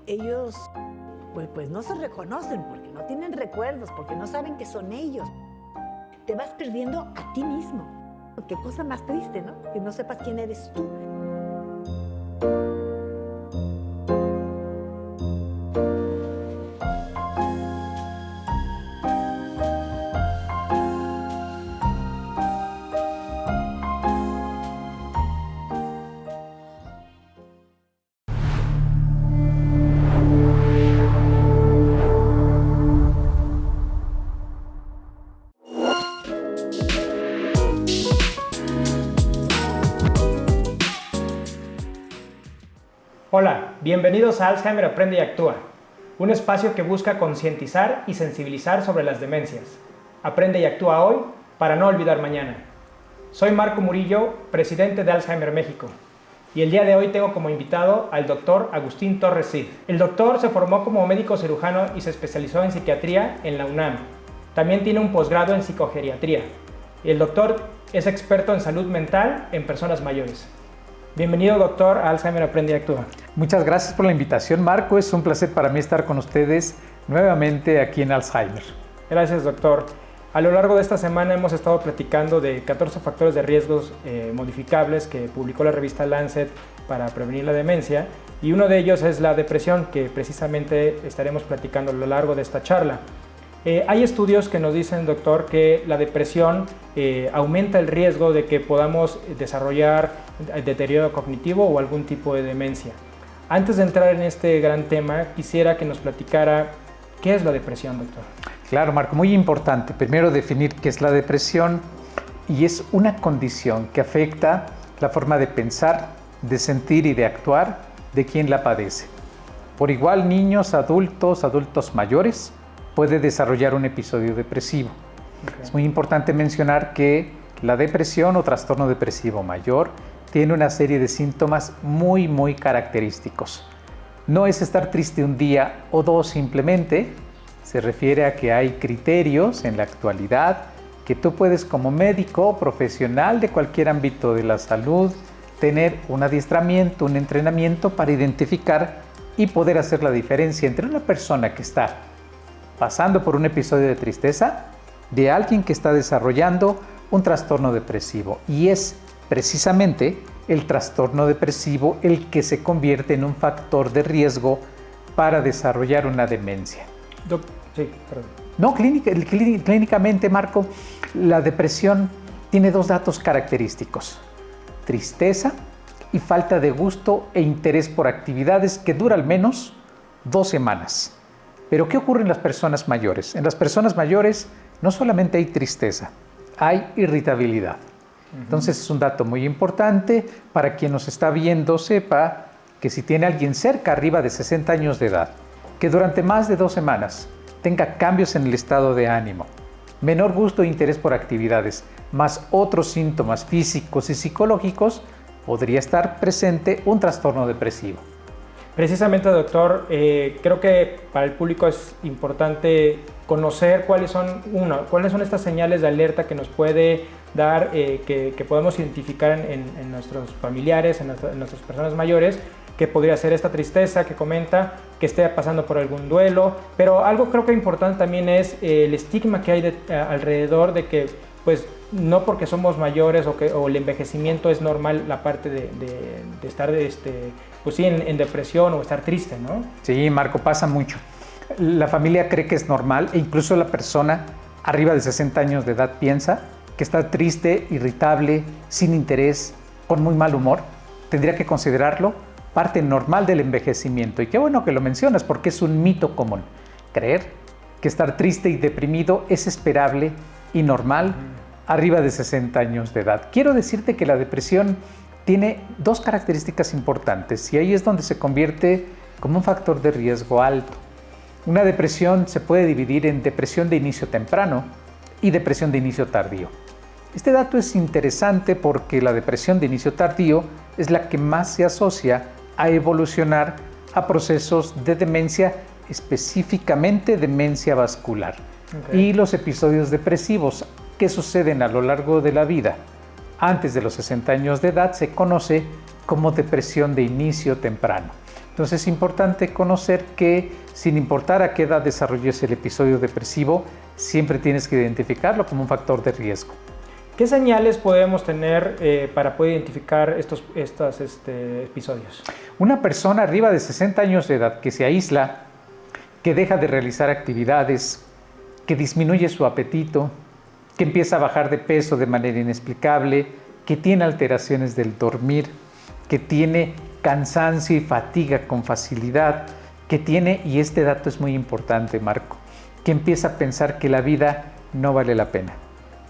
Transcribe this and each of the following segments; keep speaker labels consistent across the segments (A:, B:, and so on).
A: ellos pues no se reconocen porque no tienen recuerdos, porque no saben que son ellos. Te vas perdiendo a ti mismo. Qué cosa más triste, ¿no? Que no sepas quién eres tú.
B: Hola, bienvenidos a Alzheimer Aprende y Actúa, un espacio que busca concientizar y sensibilizar sobre las demencias. Aprende y actúa hoy para no olvidar mañana. Soy Marco Murillo, presidente de Alzheimer México, y el día de hoy tengo como invitado al doctor Agustín Torres Cid. El doctor se formó como médico cirujano y se especializó en psiquiatría en la UNAM. También tiene un posgrado en psicogeriatría. El doctor es experto en salud mental en personas mayores. Bienvenido, doctor, a Alzheimer Aprende y Actúa.
C: Muchas gracias por la invitación, Marco. Es un placer para mí estar con ustedes nuevamente aquí en Alzheimer.
B: Gracias, doctor. A lo largo de esta semana hemos estado platicando de 14 factores de riesgos modificables que publicó la revista Lancet para prevenir la demencia, y uno de ellos es la depresión, que precisamente estaremos platicando a lo largo de esta charla. Hay estudios que nos dicen, doctor, que la depresión aumenta el riesgo de que podamos desarrollar deterioro cognitivo o algún tipo de demencia. Antes de entrar en este gran tema, quisiera que nos platicara qué es la depresión, doctor.
C: Claro, Marco, muy importante. Primero definir qué es la depresión, y es una condición que afecta la forma de pensar, de sentir y de actuar de quien la padece. Por igual, niños, adultos mayores, puede desarrollar un episodio depresivo. Okay. Es muy importante mencionar que la depresión o trastorno depresivo mayor tiene una serie de síntomas muy característicos. No es estar triste un día o dos simplemente, se refiere a que hay criterios en la actualidad que tú puedes, como médico o profesional de cualquier ámbito de la salud, tener un adiestramiento, un entrenamiento para identificar y poder hacer la diferencia entre una persona que está pasando por un episodio de tristeza de alguien que está desarrollando un trastorno depresivo. Y es precisamente el trastorno depresivo el que se convierte en un factor de riesgo para desarrollar una demencia.
B: Sí, perdón.
C: No, clínicamente, Marco, la depresión tiene dos datos característicos: tristeza y falta de gusto e interés por actividades que dura al menos 2 semanas. Pero ¿qué ocurre en las personas mayores? En las personas mayores no solamente hay tristeza, hay irritabilidad. Entonces es un dato muy importante para quien nos está viendo. Sepa que si tiene alguien cerca, arriba de 60 años de edad, que durante más de 2 semanas tenga cambios en el estado de ánimo, menor gusto e interés por actividades, más otros síntomas físicos y psicológicos, podría estar presente un trastorno depresivo.
B: Precisamente, doctor, creo que para el público es importante conocer cuáles son estas señales de alerta que nos puede dar, que podemos identificar en nuestros familiares, en nuestras personas mayores, que podría ser esta tristeza que comenta, que esté pasando por algún duelo. Pero algo creo que importante también es el estigma que hay alrededor de que, pues, no porque somos mayores o el envejecimiento es normal la parte de estar pues sí, en depresión o estar triste, ¿no?
C: Sí, Marco, pasa mucho. La familia cree que es normal, e incluso la persona arriba de 60 años de edad piensa que está triste, irritable, sin interés, con muy mal humor. Tendría que considerarlo parte normal del envejecimiento. Y qué bueno que lo mencionas, porque es un mito común creer que estar triste y deprimido es esperable y normal arriba de 60 años de edad. Quiero decirte que la depresión tiene 2 características importantes, y ahí es donde se convierte como un factor de riesgo alto. Una depresión se puede dividir en depresión de inicio temprano y depresión de inicio tardío. Este dato es interesante porque la depresión de inicio tardío es la que más se asocia a evolucionar a procesos de demencia, específicamente demencia vascular. Okay. Y los episodios depresivos que suceden a lo largo de la vida antes de los 60 años de edad se conoce como depresión de inicio temprano. Entonces es importante conocer que sin importar a qué edad desarrolles el episodio depresivo, siempre tienes que identificarlo como un factor de riesgo.
B: ¿Qué señales podemos tener para poder identificar estos episodios?
C: Una persona arriba de 60 años de edad que se aísla, que deja de realizar actividades, que disminuye su apetito, que empieza a bajar de peso de manera inexplicable, que tiene alteraciones del dormir, que tiene cansancio y fatiga con facilidad, que tiene, y este dato es muy importante, Marco, que empieza a pensar que la vida no vale la pena,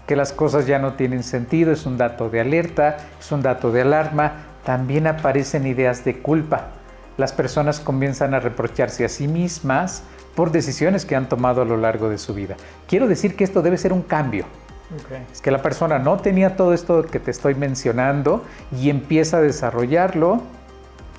C: que las cosas ya no tienen sentido, es un dato de alerta, es un dato de alarma. También aparecen ideas de culpa. Las personas comienzan a reprocharse a sí mismas por decisiones que han tomado a lo largo de su vida. Quiero decir que esto debe ser un cambio.
B: Okay.
C: Es que la persona no tenía todo esto que te estoy mencionando y empieza a desarrollarlo,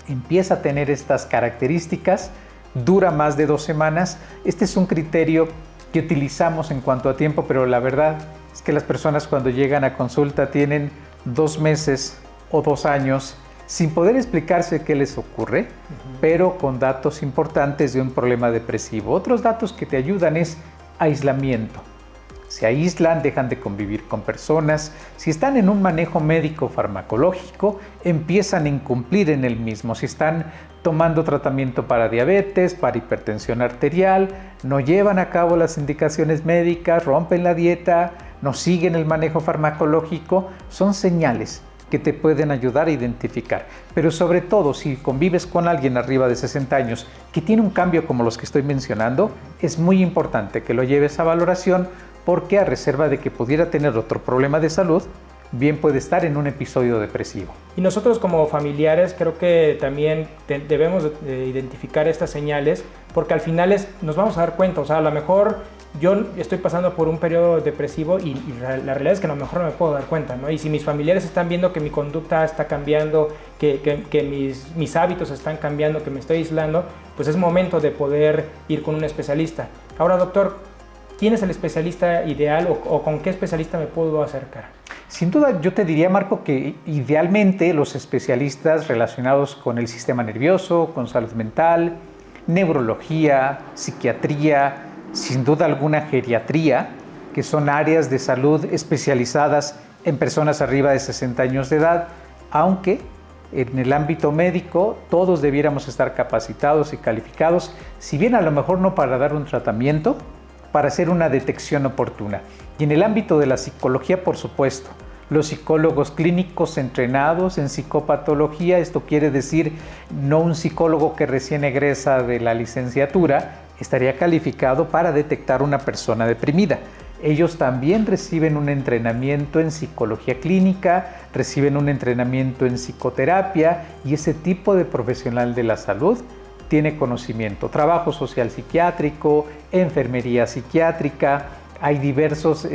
C: empieza a tener estas características, dura más de 2 semanas. Este es un criterio que utilizamos en cuanto a tiempo, pero la verdad es que las personas cuando llegan a consulta tienen 2 meses o 2 años sin poder explicarse qué les ocurre, pero con datos importantes de un problema depresivo. Otros datos que te ayudan es aislamiento. Se aíslan, dejan de convivir con personas. Si están en un manejo médico farmacológico, empiezan a incumplir en el mismo. Si están tomando tratamiento para diabetes, para hipertensión arterial, no llevan a cabo las indicaciones médicas, rompen la dieta, no siguen el manejo farmacológico, son señales que te pueden ayudar a identificar. Pero sobre todo, si convives con alguien arriba de 60 años que tiene un cambio como los que estoy mencionando, es muy importante que lo lleves a valoración, porque a reserva de que pudiera tener otro problema de salud, bien puede estar en un episodio depresivo.
B: Y nosotros como familiares creo que también debemos identificar estas señales, porque al final nos vamos a dar cuenta, o sea, a lo mejor yo estoy pasando por un periodo depresivo y la realidad es que a lo mejor no me puedo dar cuenta, ¿no? Y si mis familiares están viendo que mi conducta está cambiando, que mis hábitos están cambiando, que me estoy aislando, pues es momento de poder ir con un especialista. Ahora, doctor, ¿quién es el especialista ideal o con qué especialista me puedo acercar?
C: Sin duda, yo te diría, Marco, que idealmente los especialistas relacionados con el sistema nervioso, con salud mental, neurología, psiquiatría, sin duda alguna geriatría, que son áreas de salud especializadas en personas arriba de 60 años de edad, aunque en el ámbito médico todos debiéramos estar capacitados y calificados, si bien a lo mejor no para dar un tratamiento, para hacer una detección oportuna. Y en el ámbito de la psicología, por supuesto, los psicólogos clínicos entrenados en psicopatología, esto quiere decir no un psicólogo que recién egresa de la licenciatura, estaría calificado para detectar una persona deprimida. Ellos también reciben un entrenamiento en psicología clínica, reciben un entrenamiento en psicoterapia y ese tipo de profesional de la salud tiene conocimiento, trabajo social psiquiátrico, enfermería psiquiátrica, hay diversos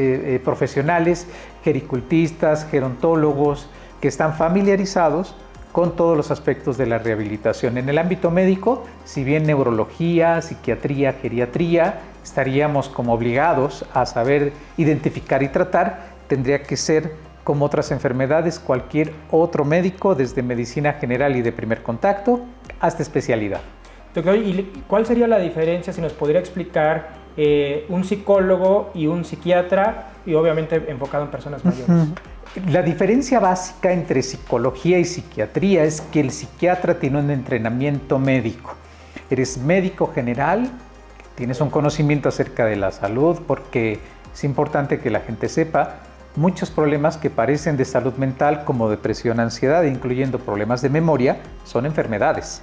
C: profesionales, gericultistas, gerontólogos, que están familiarizados con todos los aspectos de la rehabilitación. En el ámbito médico, si bien neurología, psiquiatría, geriatría, estaríamos como obligados a saber identificar y tratar, tendría que ser como otras enfermedades, cualquier otro médico, desde medicina general y de primer contacto hasta especialidad.
B: Doctor, ¿y cuál sería la diferencia, si nos podría explicar, un psicólogo y un psiquiatra, y obviamente enfocado en personas mayores?
C: La diferencia básica entre psicología y psiquiatría es que el psiquiatra tiene un entrenamiento médico. Eres médico general, tienes un conocimiento acerca de la salud, porque es importante que la gente sepa muchos problemas que parecen de salud mental, como depresión, ansiedad, incluyendo problemas de memoria, son enfermedades,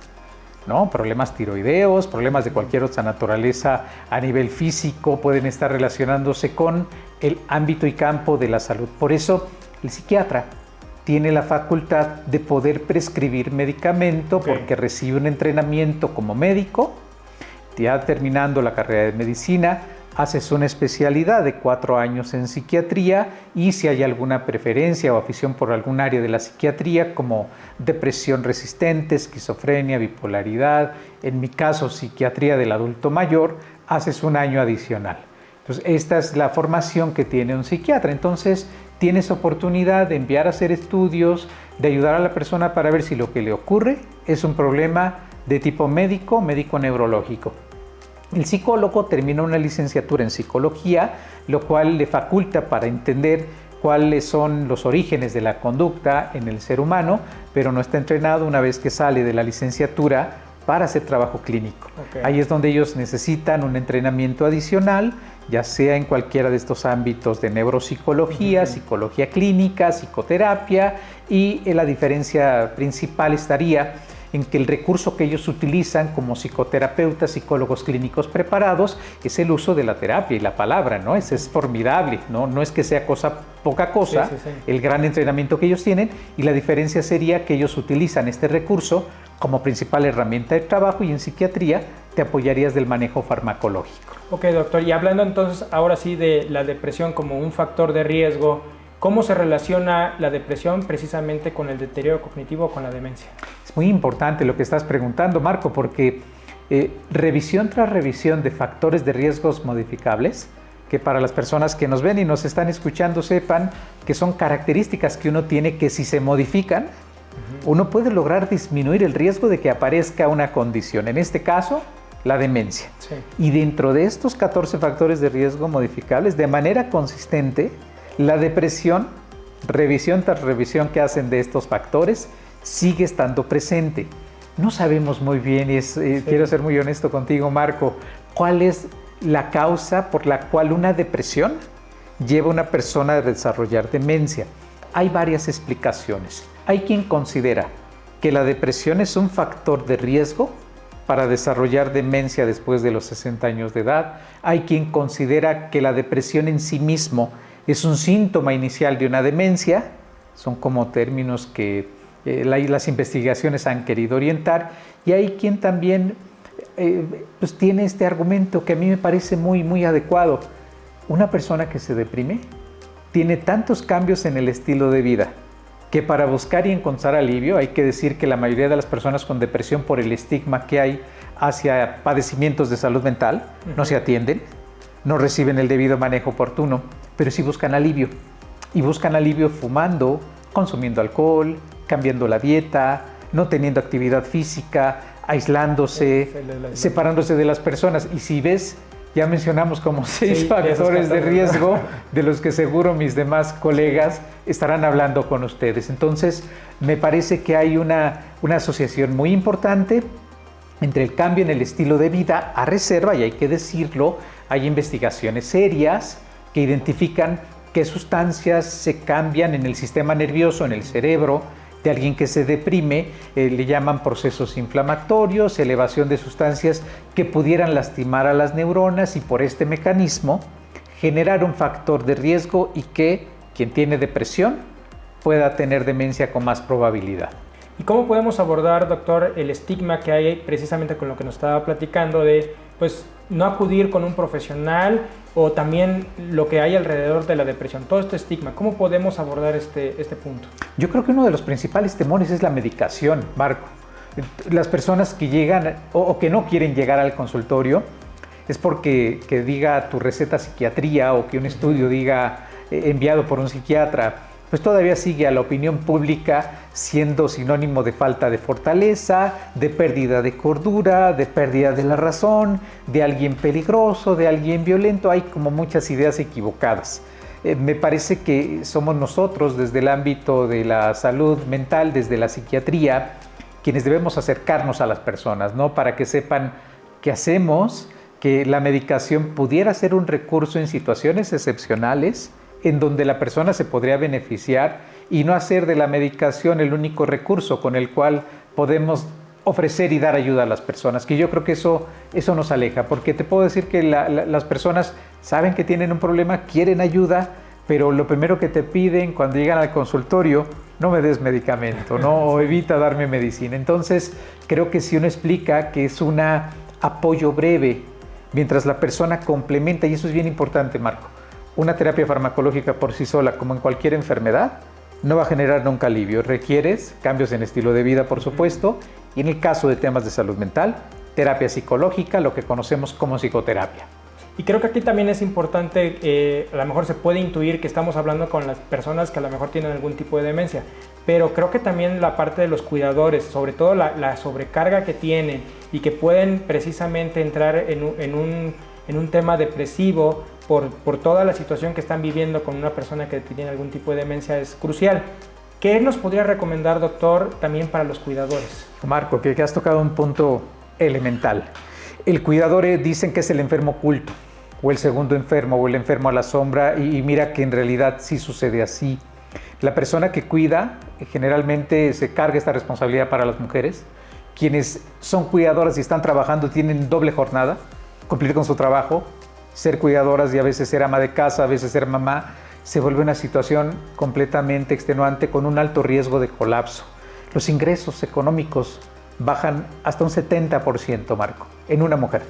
C: ¿no? Problemas tiroideos, problemas de cualquier otra naturaleza a nivel físico pueden estar relacionándose con el ámbito y campo de la salud. Por eso el psiquiatra tiene la facultad de poder prescribir medicamento, porque recibe un entrenamiento como médico. Ya terminando la carrera de medicina, haces una especialidad de 4 años en psiquiatría, y si hay alguna preferencia o afición por algún área de la psiquiatría, como depresión resistente, esquizofrenia, bipolaridad, en mi caso psiquiatría del adulto mayor, haces un año adicional. Entonces, esta es la formación que tiene un psiquiatra. Entonces, tienes oportunidad de enviar a hacer estudios, de ayudar a la persona para ver si lo que le ocurre es un problema de tipo médico, médico neurológico. El psicólogo termina una licenciatura en psicología, lo cual le faculta para entender cuáles son los orígenes de la conducta en el ser humano, pero no está entrenado una vez que sale de la licenciatura para hacer trabajo clínico.
B: Okay.
C: Ahí es donde ellos necesitan un entrenamiento adicional, ya sea en cualquiera de estos ámbitos de neuropsicología, psicología clínica, psicoterapia, y la diferencia principal estaría en que el recurso que ellos utilizan como psicoterapeutas, psicólogos clínicos preparados, es el uso de la terapia y la palabra, ¿no? Ese es formidable, ¿no? No es que sea poca cosa, el gran entrenamiento que ellos tienen, y la diferencia sería que ellos utilizan este recurso como principal herramienta de trabajo, y en psiquiatría te apoyarías del manejo farmacológico.
B: Ok, doctor, y hablando entonces ahora sí de la depresión como un factor de riesgo, ¿cómo se relaciona la depresión precisamente con el deterioro cognitivo o con la demencia?
C: Es muy importante lo que estás preguntando, Marco, porque revisión tras revisión de factores de riesgos modificables, que para las personas que nos ven y nos están escuchando sepan que son características que uno tiene que, si se modifican, uno puede lograr disminuir el riesgo de que aparezca una condición, en este caso, la demencia.
B: Sí.
C: Y dentro de estos 14 factores de riesgo modificables, de manera consistente, la depresión, revisión tras revisión que hacen de estos factores, sigue estando presente. No sabemos muy bien, y quiero ser muy honesto contigo, Marco, cuál es la causa por la cual una depresión lleva a una persona a desarrollar demencia. Hay varias explicaciones. Hay quien considera que la depresión es un factor de riesgo para desarrollar demencia después de los 60 años de edad. Hay quien considera que la depresión en sí mismo es un síntoma inicial de una demencia. Son como términos que las investigaciones han querido orientar. Y hay quien también pues tiene este argumento que a mí me parece muy, muy adecuado. Una persona que se deprime tiene tantos cambios en el estilo de vida que para buscar y encontrar alivio, hay que decir que la mayoría de las personas con depresión, por el estigma que hay hacia padecimientos de salud mental, no se atienden, no reciben el debido manejo oportuno, pero sí buscan alivio. Y buscan alivio fumando, consumiendo alcohol, cambiando la dieta, no teniendo actividad física, aislándose, separándose de las personas. Y si ves, ya mencionamos como 6 factores de riesgo de los que seguro mis demás colegas estarán hablando con ustedes. Entonces, me parece que hay una asociación muy importante entre el cambio en el estilo de vida, a reserva, y hay que decirlo, hay investigaciones serias que identifican qué sustancias se cambian en el sistema nervioso, en el cerebro de alguien que se deprime, le llaman procesos inflamatorios, elevación de sustancias que pudieran lastimar a las neuronas y por este mecanismo generar un factor de riesgo y que quien tiene depresión pueda tener demencia con más probabilidad.
B: ¿Y cómo podemos abordar, doctor, el estigma que hay precisamente con lo que nos estaba platicando de pues no acudir con un profesional o también lo que hay alrededor de la depresión, todo este estigma? ¿Cómo podemos abordar este punto?
C: Yo creo que uno de los principales temores es la medicación, Marco. Las personas que llegan o que no quieren llegar al consultorio es porque que diga tu receta psiquiatría o que un estudio diga enviado por un psiquiatra, pues todavía sigue a la opinión pública siendo sinónimo de falta de fortaleza, de pérdida de cordura, de pérdida de la razón, de alguien peligroso, de alguien violento. Hay como muchas ideas equivocadas. Me parece que somos nosotros desde el ámbito de la salud mental, desde la psiquiatría, quienes debemos acercarnos a las personas, ¿no? Para que sepan qué hacemos, que la medicación pudiera ser un recurso en situaciones excepcionales, en donde la persona se podría beneficiar y no hacer de la medicación el único recurso con el cual podemos ofrecer y dar ayuda a las personas, que yo creo que eso nos aleja, porque te puedo decir que las personas saben que tienen un problema, quieren ayuda, pero lo primero que te piden cuando llegan al consultorio, no me des medicamento, ¿no? O evita darme medicina. Entonces, creo que si uno explica que es un apoyo breve, mientras la persona complementa, y eso es bien importante, Marco, una terapia farmacológica por sí sola, como en cualquier enfermedad, no va a generar nunca alivio. Requieres cambios en estilo de vida, por supuesto, y en el caso de temas de salud mental, terapia psicológica, lo que conocemos como psicoterapia.
B: Y creo que aquí también es importante, a lo mejor se puede intuir que estamos hablando con las personas que a lo mejor tienen algún tipo de demencia, pero creo que también la parte de los cuidadores, sobre todo la sobrecarga que tienen y que pueden precisamente entrar en un tema depresivo por toda la situación que están viviendo con una persona que tiene algún tipo de demencia, es crucial. ¿Qué nos podría recomendar, doctor, también para los cuidadores?
C: Marco, que has tocado un punto elemental. El cuidador dicen que es el enfermo oculto, o el segundo enfermo, o el enfermo a la sombra, y mira que en realidad sí sucede así. La persona que cuida generalmente se carga esta responsabilidad para las mujeres. Quienes son cuidadoras y están trabajando tienen doble jornada, cumplir con su trabajo, ser cuidadoras y a veces ser ama de casa, a veces ser mamá, se vuelve una situación completamente extenuante con un alto riesgo de colapso. Los ingresos económicos bajan hasta un 70%, Marco, en una mujer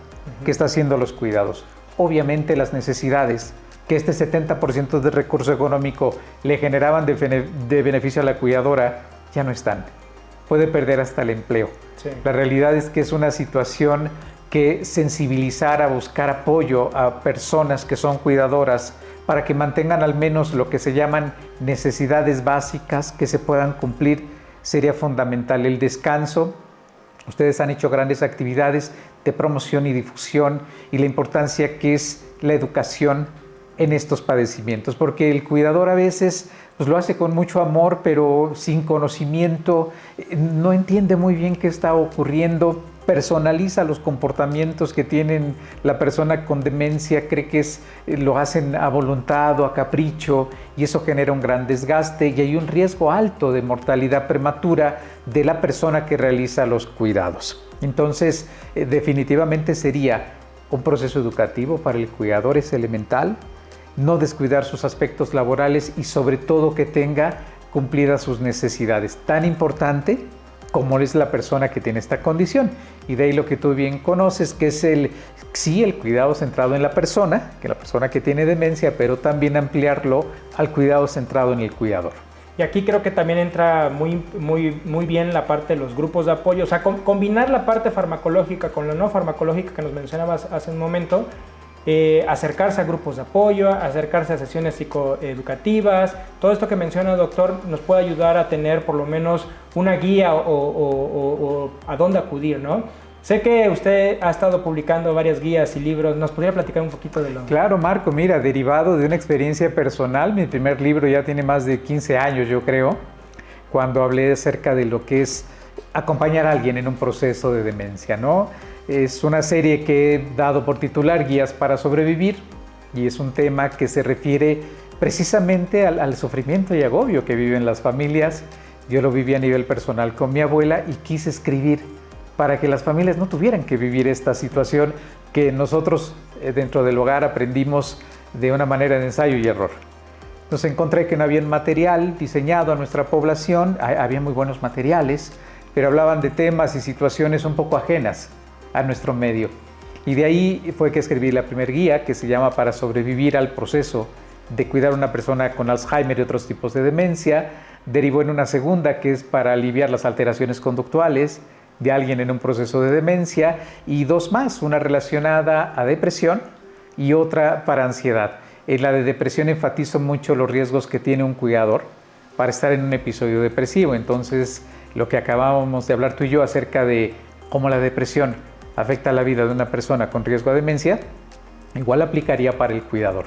C: que está haciendo los cuidados. Obviamente las necesidades que este 70% de recurso económico le generaban de beneficio a la cuidadora ya no están. Puede perder hasta el empleo.
B: Sí.
C: La realidad es que es una situación que sensibilizar a buscar apoyo a personas que son cuidadoras para que mantengan al menos lo que se llaman necesidades básicas que se puedan cumplir sería fundamental. El descanso. Ustedes han hecho grandes actividades de promoción y difusión y la importancia que es la educación en estos padecimientos, porque el cuidador a veces pues, lo hace con mucho amor, pero sin conocimiento, no entiende muy bien qué está ocurriendo, personaliza los comportamientos que tienen la persona con demencia, cree que lo hacen a voluntad o a capricho y eso genera un gran desgaste y hay un riesgo alto de mortalidad prematura de la persona que realiza los cuidados. Entonces, definitivamente sería un proceso educativo para el cuidador, es elemental, no descuidar sus aspectos laborales y sobre todo que tenga cumplidas sus necesidades. Tan importante como es la persona que tiene esta condición. Y de ahí lo que tú bien conoces, que es el cuidado centrado en la persona, que la persona que tiene demencia, pero también ampliarlo al cuidado centrado en el cuidador.
B: Y aquí creo que también entra muy bien la parte de los grupos de apoyo, o sea, combinar la parte farmacológica con la no farmacológica que nos mencionabas hace un momento, acercarse a grupos de apoyo, acercarse a sesiones psicoeducativas, todo esto que menciona el doctor nos puede ayudar a tener por lo menos una guía o a dónde acudir, ¿no? Sé que usted ha estado publicando varias guías y libros, ¿nos podría platicar un poquito de lo?
C: Claro, Marco, mira, derivado de una experiencia personal, mi primer libro ya tiene más de 15 años, yo creo, cuando hablé acerca de lo que es acompañar a alguien en un proceso de demencia, ¿no? Es una serie que he dado por titular Guías para sobrevivir y es un tema que se refiere precisamente al sufrimiento y agobio que viven las familias. Yo lo viví a nivel personal con mi abuela y quise escribir para que las familias no tuvieran que vivir esta situación que nosotros dentro del hogar aprendimos de una manera de ensayo y error. Nos encontré que no había material diseñado a nuestra población, había muy buenos materiales, pero hablaban de temas y situaciones un poco ajenas a nuestro medio. Y de ahí fue que escribí la primera guía que se llama Para sobrevivir al proceso de cuidar a una persona con Alzheimer y otros tipos de demencia. Derivó en una segunda que es para aliviar las alteraciones conductuales de alguien en un proceso de demencia y dos más, una relacionada a depresión y otra para ansiedad. En la de depresión enfatizo mucho los riesgos que tiene un cuidador para estar en un episodio depresivo. Entonces, lo que acabábamos de hablar tú y yo acerca de cómo la depresión afecta la vida de una persona con riesgo a demencia, igual aplicaría para el cuidador.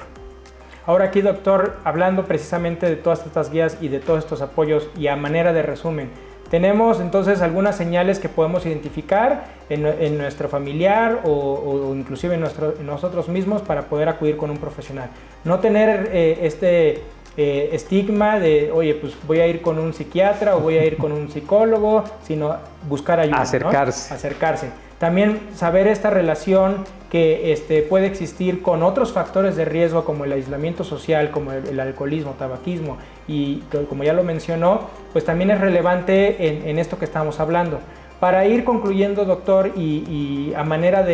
B: Ahora aquí, doctor, hablando precisamente de todas estas guías y de todos estos apoyos y a manera de resumen, tenemos entonces algunas señales que podemos identificar en nuestro familiar o inclusive en nosotros mismos para poder acudir con un profesional. No tener este estigma de, oye, pues voy a ir con un psiquiatra o voy a ir con un psicólogo, sino buscar ayuda.
C: Acercarse.
B: ¿no? Acercarse. También saber esta relación que puede existir con otros factores de riesgo como el aislamiento social, como el alcoholismo, tabaquismo y como ya lo mencionó, pues también es relevante en esto que estamos hablando. Para ir concluyendo, doctor, y a manera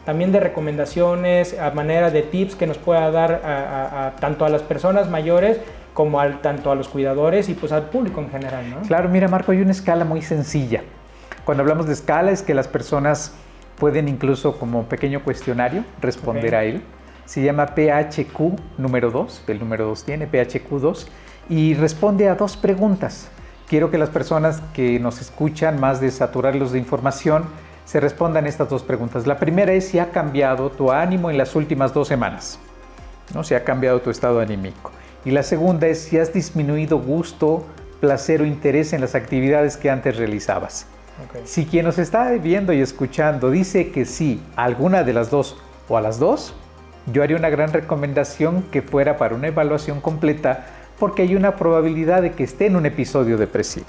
B: también de recomendaciones, a manera de tips que nos pueda dar tanto a las personas mayores como tanto a los cuidadores y pues al público en general, ¿no?
C: Claro, mira, Marco, hay una escala muy sencilla. Cuando hablamos de escala es que las personas pueden incluso como pequeño cuestionario responder a él. se llama PHQ número 2, el número 2 tiene PHQ2, y responde a 2 preguntas. Quiero que las personas que nos escuchan, más de saturarlos de información, se respondan estas 2 preguntas. La primera es si ha cambiado tu ánimo en las últimas 2 semanas, ¿no? Si ha cambiado tu estado anímico. Y la segunda es si has disminuido gusto, placer o interés en las actividades que antes realizabas. Okay. Si quien nos está viendo y escuchando dice que sí a alguna de las 2 o a las 2, yo haría una gran recomendación que fuera para una evaluación completa, porque hay una probabilidad de que esté en un episodio depresivo.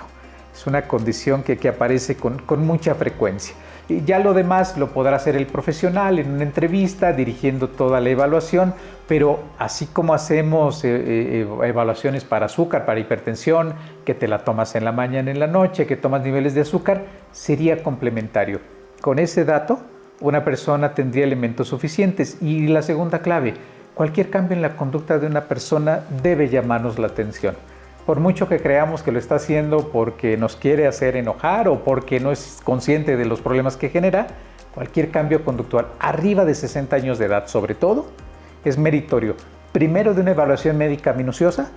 C: Es una condición que aparece con mucha frecuencia. Y ya lo demás lo podrá hacer el profesional en una entrevista, dirigiendo toda la evaluación, pero así como hacemos evaluaciones para azúcar, para hipertensión, que te la tomas en la mañana, en la noche, que tomas niveles de azúcar, sería complementario. Con ese dato, una persona tendría elementos suficientes. Y la segunda clave, cualquier cambio en la conducta de una persona debe llamarnos la atención. Por mucho que creamos que lo está haciendo porque nos quiere hacer enojar o porque no es consciente de los problemas que genera, cualquier cambio conductual arriba de 60 años de edad, sobre todo, es meritorio. Primero, de una evaluación médica minuciosa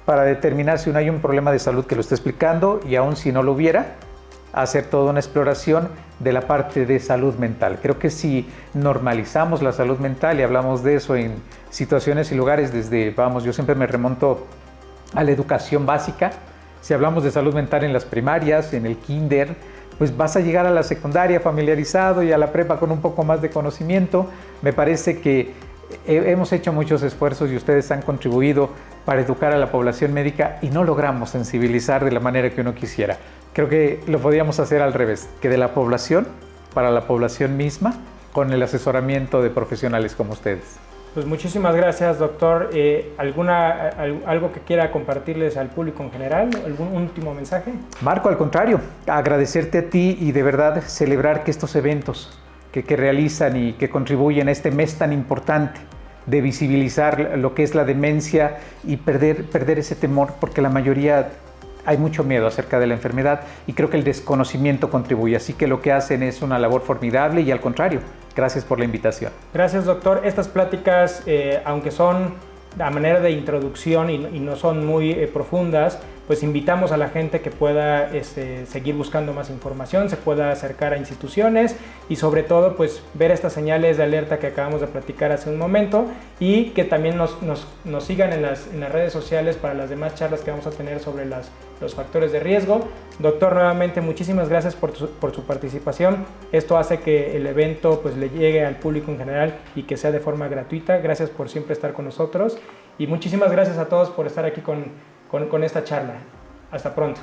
C: para determinar si no hay un problema de salud que lo esté explicando, y aún si no lo hubiera, hacer toda una exploración de la parte de salud mental. Creo que si normalizamos la salud mental y hablamos de eso en situaciones y lugares desde, yo siempre me remonto a la educación básica. Si hablamos de salud mental en las primarias, en el kinder, pues vas a llegar a la secundaria familiarizado y a la prepa con un poco más de conocimiento. Me parece que hemos hecho muchos esfuerzos y ustedes han contribuido para educar a la población médica y no logramos sensibilizar de la manera que uno quisiera. Creo que lo podríamos hacer al revés, que de la población para la población misma, con el asesoramiento de profesionales como ustedes.
B: Pues muchísimas gracias, doctor. ¿Algo que quiera compartirles al público en general? ¿Algún último mensaje?
C: Marco, al contrario, agradecerte a ti y de verdad celebrar que estos eventos que realizan y que contribuyen a este mes tan importante de visibilizar lo que es la demencia y perder ese temor, porque la mayoría hay mucho miedo acerca de la enfermedad y creo que el desconocimiento contribuye. Así que lo que hacen es una labor formidable y al contrario, gracias por la invitación.
B: Gracias, doctor. Estas pláticas, aunque son a manera de introducción y no son muy profundas, pues invitamos a la gente que pueda seguir buscando más información, se pueda acercar a instituciones y sobre todo pues ver estas señales de alerta que acabamos de platicar hace un momento, y que también nos sigan en las redes sociales para las demás charlas que vamos a tener sobre los factores de riesgo. Doctor, nuevamente muchísimas gracias por su participación. Esto hace que el evento pues le llegue al público en general y que sea de forma gratuita. Gracias por siempre estar con nosotros y muchísimas gracias a todos por estar aquí con esta charla. Hasta pronto.